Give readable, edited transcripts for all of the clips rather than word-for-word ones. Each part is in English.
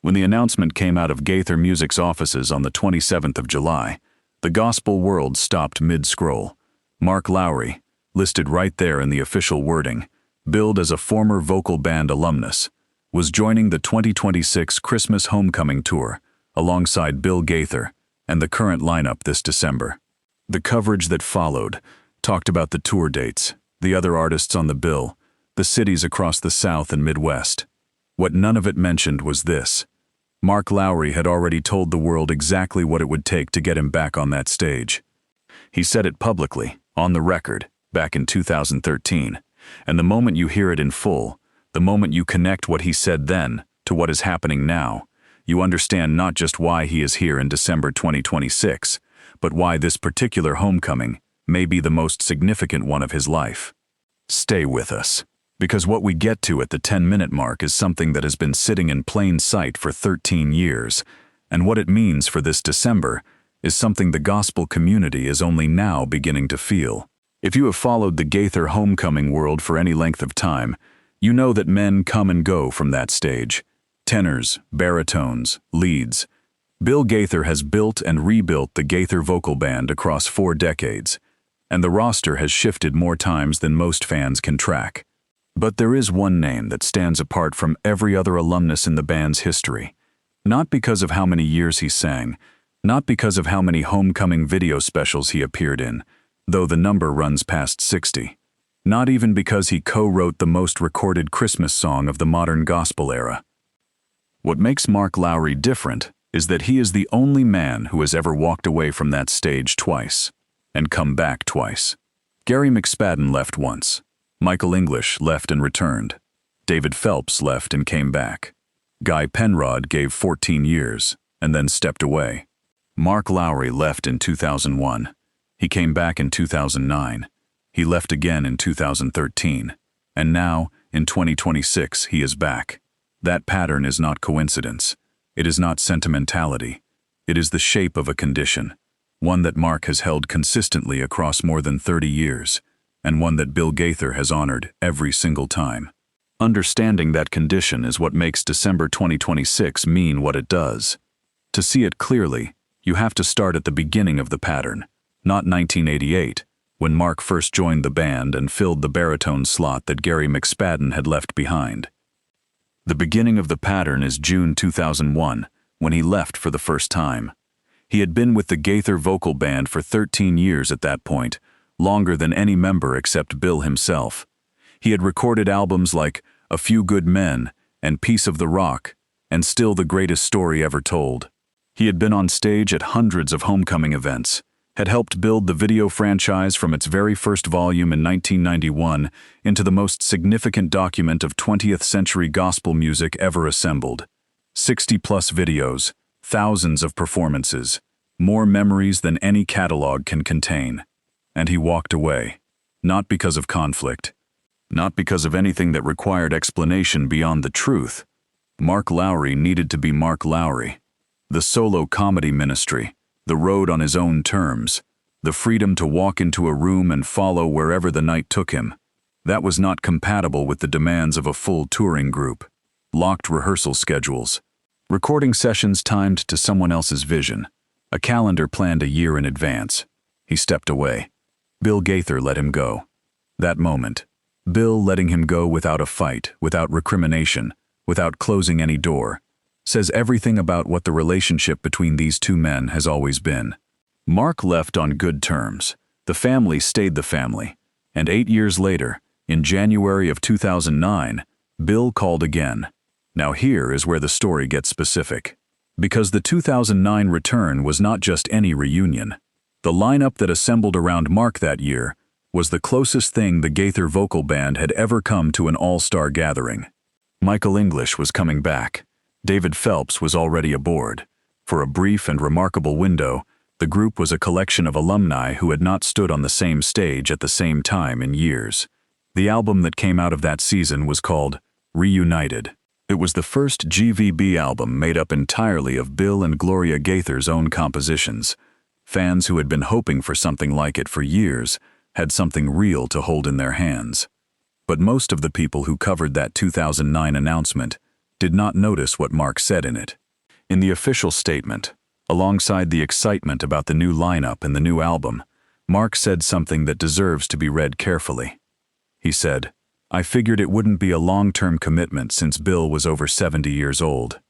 When the announcement came out of Gaither Music's offices on the 27th of July, the gospel world stopped mid-scroll. Mark Lowry, listed right there in the official wording, billed as a former vocal band alumnus, was joining the 2026 Christmas Homecoming Tour alongside Bill Gaither and the current lineup this December. The coverage that followed talked about the tour dates, the other artists on the bill, the cities across the South and Midwest. What none of it mentioned was this: Mark Lowry had already told the world exactly what it would take to get him back on that stage. He said it publicly, on the record, back in 2013, and the moment you hear it in full, the moment you connect what he said then to what is happening now, you understand not just why he is here in December 2026, but why this particular homecoming may be the most significant one of his life. Stay with us, because what we get to at the 10-minute mark is something that has been sitting in plain sight for 13 years, and what it means for this December is something the gospel community is only now beginning to feel. If you have followed the Gaither homecoming world for any length of time, you know that men come and go from that stage. Tenors, baritones, leads. Bill Gaither has built and rebuilt the Gaither Vocal Band across 4 decades, and the roster has shifted more times than most fans can track. But there is one name that stands apart from every other alumnus in the band's history. Not because of how many years he sang, not because of how many homecoming video specials he appeared in, though the number runs past 60. Not even because he co-wrote the most recorded Christmas song of the modern gospel era. What makes Mark Lowry different is that he is the only man who has ever walked away from that stage twice, and come back twice. Gary McSpadden left once. Michael English left and returned. David Phelps left and came back. Guy Penrod gave 14 years, and then stepped away. Mark Lowry left in 2001. He came back in 2009. He left again in 2013. And now, in 2026, he is back. That pattern is not coincidence. It is not sentimentality. It is the shape of a condition, one that Mark has held consistently across more than 30 years, and one that Bill Gaither has honored every single time. Understanding that condition is what makes December 2026 mean what it does. To see it clearly, you have to start at the beginning of the pattern, not 1988, when Mark first joined the band and filled the baritone slot that Gary McSpadden had left behind. The beginning of the pattern is June 2001, when he left for the first time. He had been with the Gaither Vocal Band for 13 years at that point, longer than any member except Bill himself. He had recorded albums like A Few Good Men and Piece of the Rock, and Still the Greatest Story Ever Told. He had been on stage at hundreds of homecoming events, had helped build the video franchise from its very first volume in 1991 into the most significant document of 20th century gospel music ever assembled. 60-plus videos, thousands of performances, more memories than any catalog can contain. And he walked away, not because of conflict, not because of anything that required explanation beyond the truth. Mark Lowry needed to be Mark Lowry. The solo comedy ministry, the road on his own terms, the freedom to walk into a room and follow wherever the night took him. That was not compatible with the demands of a full touring group. Locked rehearsal schedules, recording sessions timed to someone else's vision, a calendar planned a year in advance. He stepped away. Bill Gaither let him go. That moment, Bill letting him go without a fight, without recrimination, without closing any door, says everything about what the relationship between these two men has always been. Mark left on good terms. The family stayed the family. And 8 years later, in January of 2009, Bill called again. Now here is where the story gets specific. Because the 2009 return was not just any reunion. The lineup that assembled around Mark that year was the closest thing the Gaither Vocal Band had ever come to an all-star gathering. Michael English was coming back. David Phelps was already aboard. For a brief and remarkable window, the group was a collection of alumni who had not stood on the same stage at the same time in years. The album that came out of that season was called Reunited. It was the first GVB album made up entirely of Bill and Gloria Gaither's own compositions. Fans who had been hoping for something like it for years had something real to hold in their hands. But most of the people who covered that 2009 announcement did not notice what Mark said in it. In the official statement, alongside the excitement about the new lineup and the new album, Mark said something that deserves to be read carefully. He said, "I figured it wouldn't be a long-term commitment since Bill was over 70 years old."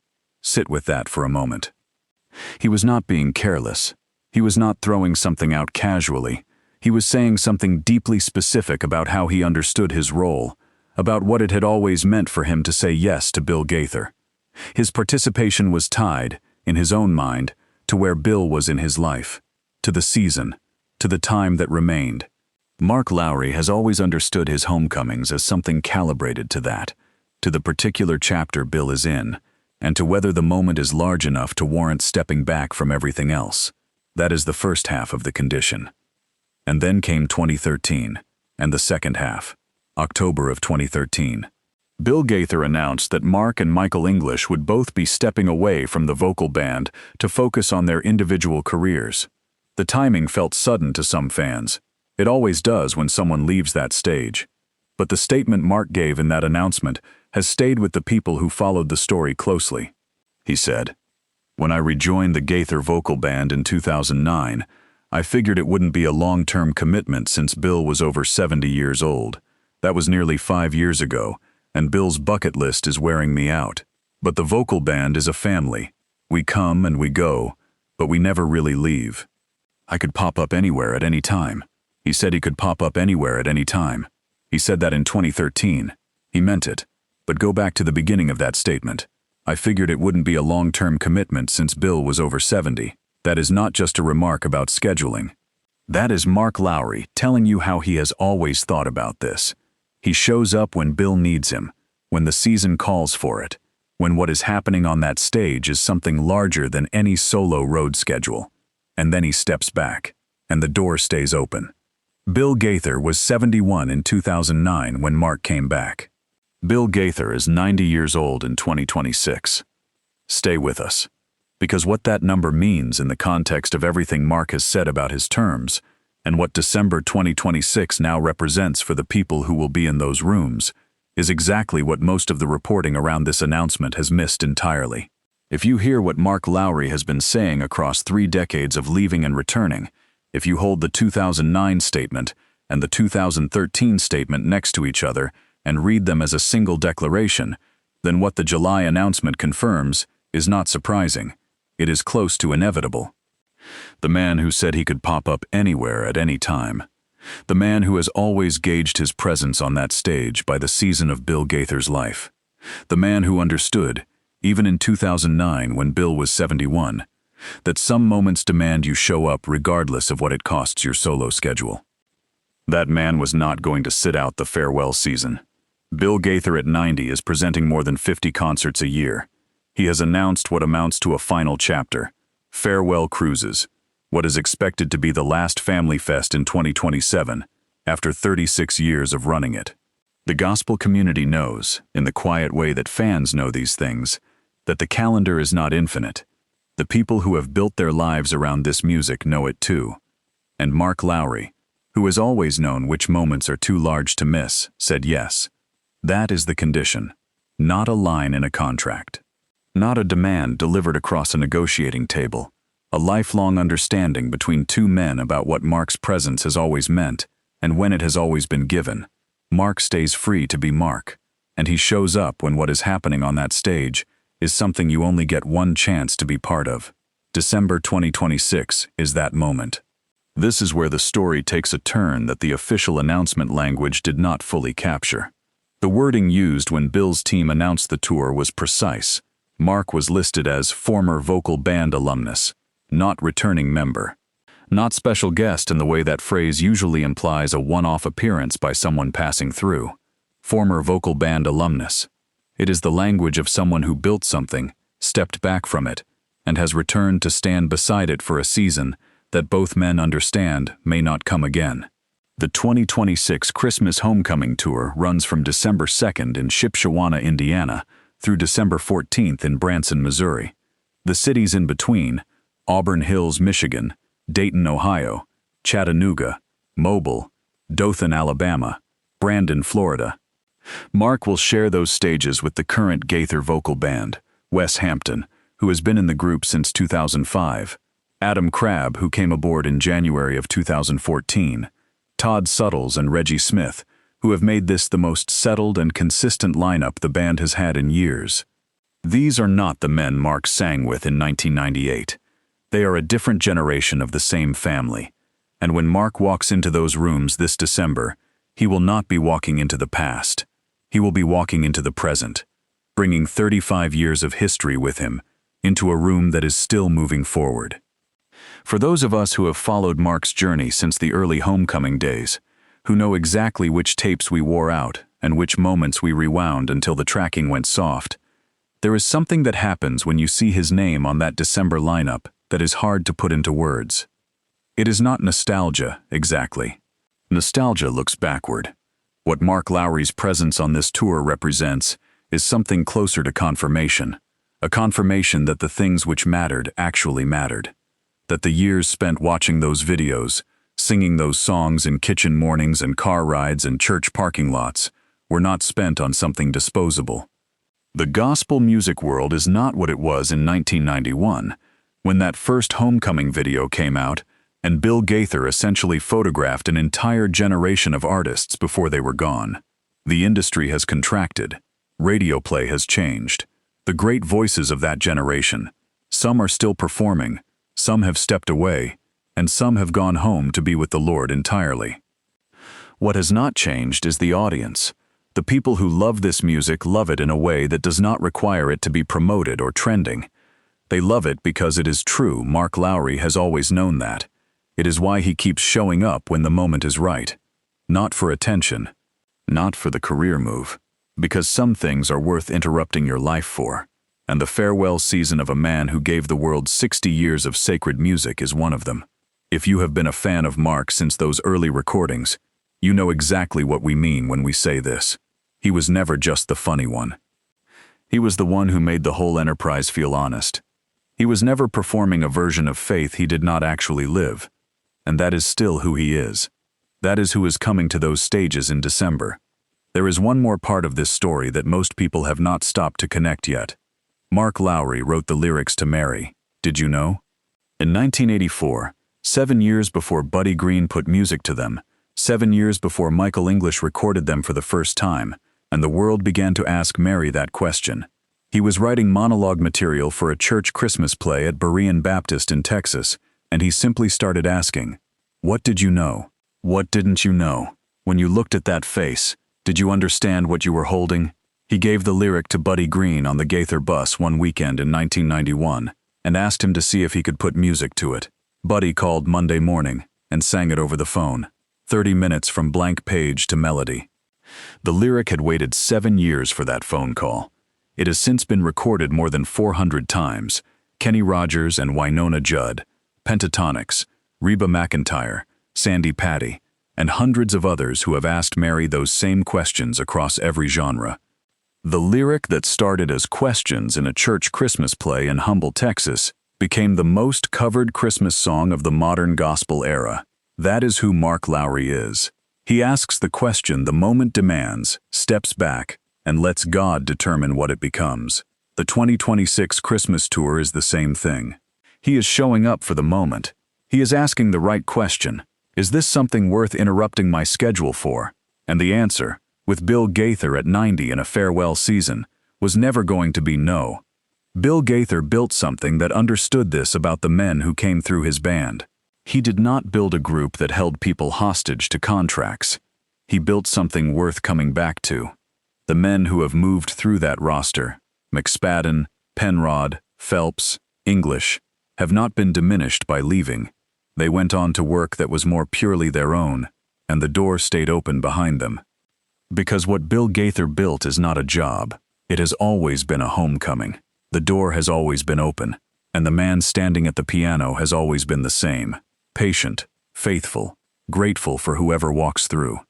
Sit with that for a moment. He was not being careless. He was not throwing something out casually. He was saying something deeply specific about how he understood his role, about what it had always meant for him to say yes to Bill Gaither. His participation was tied, in his own mind, to where Bill was in his life, to the season, to the time that remained. Mark Lowry has always understood his homecomings as something calibrated to that, to the particular chapter Bill is in, and to whether the moment is large enough to warrant stepping back from everything else. That is the first half of the condition. And then came 2013, and the second half, October of 2013. Bill Gaither announced that Mark and Michael English would both be stepping away from the vocal band to focus on their individual careers. The timing felt sudden to some fans. It always does when someone leaves that stage. But the statement Mark gave in that announcement has stayed with the people who followed the story closely. He said, "When I rejoined the Gaither Vocal Band in 2009, I figured it wouldn't be a long-term commitment since Bill was over 70 years old. That was nearly 5 years ago, and Bill's bucket list is wearing me out. But the vocal band is a family. We come and we go, but we never really leave. I could pop up anywhere at any time." He said he could pop up anywhere at any time. He said that in 2013. He meant it. But go back to the beginning of that statement. "I figured it wouldn't be a long-term commitment since Bill was over 70. That is not just a remark about scheduling. That is Mark Lowry telling you how he has always thought about this. He shows up when Bill needs him, when the season calls for it, when what is happening on that stage is something larger than any solo road schedule. And then he steps back, and the door stays open." Bill Gaither was 71 in 2009 when Mark came back. Bill Gaither is 90 years old in 2026. Stay with us. Because what that number means in the context of everything Mark has said about his terms, and what December 2026 now represents for the people who will be in those rooms, is exactly what most of the reporting around this announcement has missed entirely. If you hear what Mark Lowry has been saying across 3 decades of leaving and returning, if you hold the 2009 statement and the 2013 statement next to each other and read them as a single declaration, then what the July announcement confirms is not surprising. It is close to inevitable. The man who said he could pop up anywhere at any time. The man who has always gauged his presence on that stage by the season of Bill Gaither's life. The man who understood, even in 2009 when Bill was 71, that some moments demand you show up regardless of what it costs your solo schedule. That man was not going to sit out the farewell season. Bill Gaither at 90 is presenting more than 50 concerts a year. He has announced what amounts to a final chapter, Farewell Cruises, what is expected to be the last Family Fest in 2027, after 36 years of running it. The gospel community knows, in the quiet way that fans know these things, that the calendar is not infinite. The people who have built their lives around this music know it too. And Mark Lowry, who has always known which moments are too large to miss, said yes. That is the condition, not a line in a contract. Not a demand delivered across a negotiating table, a lifelong understanding between 2 men about what Mark's presence has always meant and when it has always been given. Mark stays free to be Mark, and he shows up when what is happening on that stage is something you only get one chance to be part of. December 2026 is that moment. This is where the story takes a turn that the official announcement language did not fully capture. The wording used when Bill's team announced the tour was precise. Mark was listed as former vocal band alumnus, not returning member. Not special guest in the way that phrase usually implies a one-off appearance by someone passing through. Former vocal band alumnus. It is the language of someone who built something, stepped back from it, and has returned to stand beside it for a season that both men understand may not come again. The 2026 Christmas Homecoming Tour runs from December 2nd in Shipshewana, Indiana, through December 14th in Branson, Missouri. The cities in between, Auburn Hills, Michigan, Dayton, Ohio, Chattanooga, Mobile, Dothan, Alabama, Brandon, Florida. Mark will share those stages with the current Gaither Vocal Band, Wes Hampton, who has been in the group since 2005, Adam Crabb, who came aboard in January of 2014, Todd Suttles and Reggie Smith, who have made this the most settled and consistent lineup the band has had in years. These are not the men Mark sang with in 1998. They are a different generation of the same family, and when Mark walks into those rooms this December, he will not be walking into the past. He will be walking into the present, bringing 35 years of history with him into a room that is still moving forward. For those of us who have followed Mark's journey since the early homecoming days, who know exactly which tapes we wore out and which moments we rewound until the tracking went soft, there is something that happens when you see his name on that December lineup that is hard to put into words. It is not nostalgia, exactly. Nostalgia looks backward. What Mark Lowry's presence on this tour represents is something closer to confirmation, a confirmation that the things which mattered actually mattered, that the years spent watching those videos, singing those songs in kitchen mornings and car rides and church parking lots, were not spent on something disposable. The gospel music world is not what it was in 1991, when that first homecoming video came out and Bill Gaither essentially photographed an entire generation of artists before they were gone. The industry has contracted. Radio play has changed. The great voices of that generation, some are still performing, some have stepped away, and some have gone home to be with the Lord entirely. What has not changed is the audience. The people who love this music love it in a way that does not require it to be promoted or trending. They love it because it is true. Mark Lowry has always known that. It is why he keeps showing up when the moment is right. Not for attention, not for the career move, because some things are worth interrupting your life for, and the farewell season of a man who gave the world 60 years of sacred music is one of them. If you have been a fan of Mark since those early recordings, you know exactly what we mean when we say this. He was never just the funny one. He was the one who made the whole enterprise feel honest. He was never performing a version of faith he did not actually live. And that is still who he is. That is who is coming to those stages in December. There is one more part of this story that most people have not stopped to connect yet. Mark Lowry wrote the lyrics to Mary. Did you know? In 1984, 7 years before Buddy Green put music to them, 7 years before Michael English recorded them for the first time, and the world began to ask Mary that question. He was writing monologue material for a church Christmas play at Berean Baptist in Texas, and he simply started asking, "What did you know? What didn't you know? When you looked at that face, did you understand what you were holding?" He gave the lyric to Buddy Green on the Gaither bus one weekend in 1991 and asked him to see if he could put music to it. Buddy called Monday morning and sang it over the phone, 30 minutes from blank page to melody. The lyric had waited 7 years for that phone call. It has since been recorded more than 400 times. Kenny Rogers and Wynonna Judd, Pentatonics, Reba McEntire, Sandy Patty, and hundreds of others who have asked Mary those same questions across every genre. The lyric that started as questions in a church Christmas play in Humble, Texas, became the most covered Christmas song of the modern gospel era. That is who Mark Lowry is. He asks the question the moment demands, steps back, and lets God determine what it becomes. The 2026 Christmas tour is the same thing. He is showing up for the moment. He is asking the right question. Is this something worth interrupting my schedule for? And the answer, with Bill Gaither at 90 in a farewell season, was never going to be no. Bill Gaither built something that understood this about the men who came through his band. He did not build a group that held people hostage to contracts. He built something worth coming back to. The men who have moved through that roster, McSpadden, Penrod, Phelps, English, have not been diminished by leaving. They went on to work that was more purely their own, and the door stayed open behind them. Because what Bill Gaither built is not a job. It has always been a homecoming. The door has always been open, and the man standing at the piano has always been the same. Patient, faithful, grateful for whoever walks through.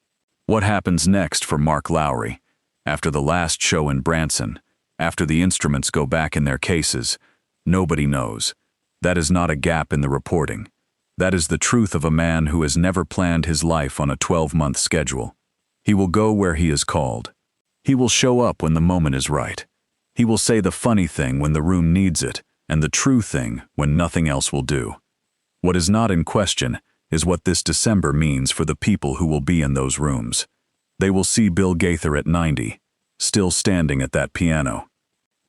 What happens next for Mark Lowry? After the last show in Branson, after the instruments go back in their cases, nobody knows. That is not a gap in the reporting. That is the truth of a man who has never planned his life on a 12-month schedule. He will go where he is called. He will show up when the moment is right. He will say the funny thing when the room needs it, and the true thing when nothing else will do. What is not in question is what this December means for the people who will be in those rooms. They will see Bill Gaither at 90, still standing at that piano.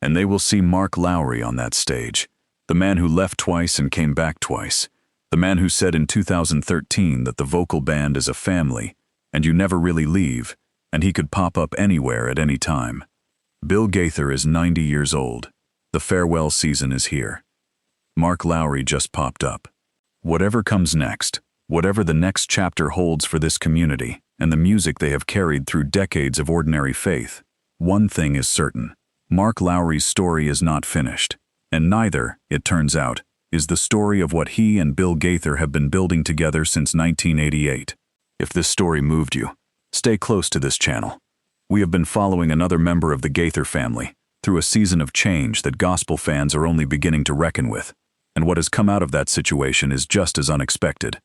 And they will see Mark Lowry on that stage, the man who left twice and came back twice, the man who said in 2013 that the vocal band is a family, and you never really leave, and he could pop up anywhere at any time. Bill Gaither is 90 years old. The farewell season is here. Mark Lowry just popped up. Whatever comes next, whatever the next chapter holds for this community and the music they have carried through decades of ordinary faith, one thing is certain. Mark Lowry's story is not finished, and neither, it turns out, is the story of what he and Bill Gaither have been building together since 1988. If this story moved you, stay close to this channel. We have been following another member of the Gaither family through a season of change that gospel fans are only beginning to reckon with, and what has come out of that situation is just as unexpected.